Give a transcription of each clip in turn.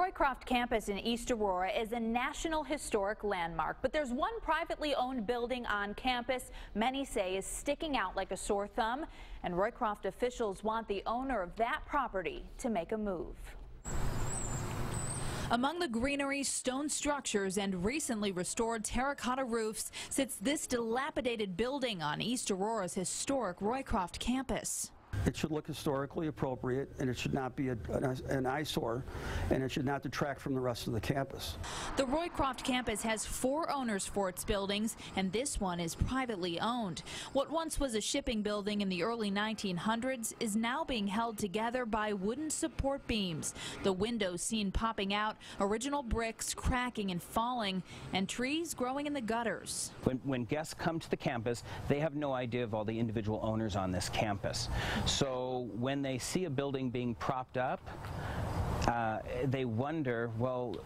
Roycroft Campus in East Aurora is a National Historic Landmark, but there's one privately owned building on campus many say is sticking out like a sore thumb, and Roycroft officials want the owner of that property to make a move. Among the greenery, stone structures, and recently restored terracotta roofs sits this dilapidated building on East Aurora's historic Roycroft campus. It should look historically appropriate, and it should not be an eyesore, and it should not detract from the rest of the campus. The Roycroft campus has 4 owners for its buildings, and this one is privately owned. What once was a shipping building in the early 1900s is now being held together by wooden support beams. The windows seen popping out, original bricks cracking and falling, and trees growing in the gutters. When guests come to the campus, they have no idea of all the individual owners on this campus. So when they see a building being propped up, they wonder, well,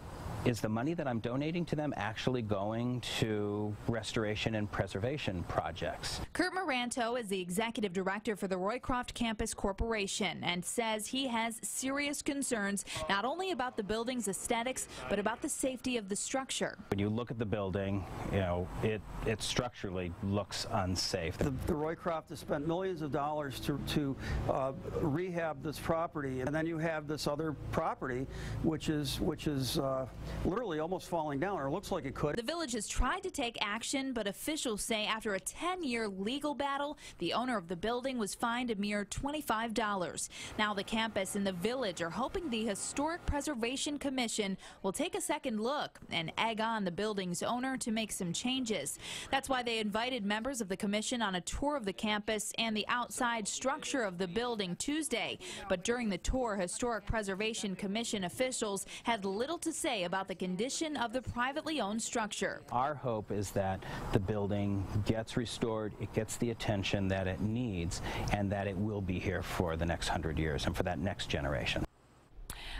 is the money that I'm donating to them actually going to restoration and preservation projects? Kurt Moranto is the executive director for the Roycroft Campus Corporation and says he has serious concerns not only about the building's aesthetics, but about the safety of the structure. When you look at the building, you know, it structurally looks unsafe. The Roycroft has spent millions of dollars to rehab this property, and then you have this other property which is literally almost falling down, or looks like it could. The village has tried to take action, but officials say after a 10-year legal battle, the owner of the building was fined a mere $25. Now the campus and the village are hoping the Historic Preservation Commission will take a second look and egg on the building's owner to make some changes. That's why they invited members of the commission on a tour of the campus and the outside structure of the building Tuesday. But during the tour, Historic Preservation Commission officials had little to say about the condition of the privately owned structure. Our hope is that the building gets restored, it gets the attention that it needs, and that it will be here for the next 100 years and for that next generation.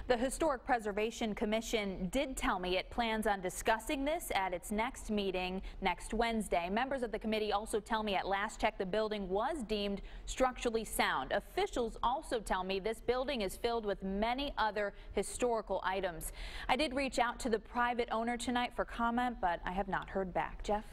The Historic Preservation Commission did tell me it plans on discussing this at its next meeting next Wednesday. Members of the committee also tell me at last check the building was deemed structurally sound. Officials also tell me this building is filled with many other historical items. I did reach out to the private owner tonight for comment, but I have not heard back. Jeff?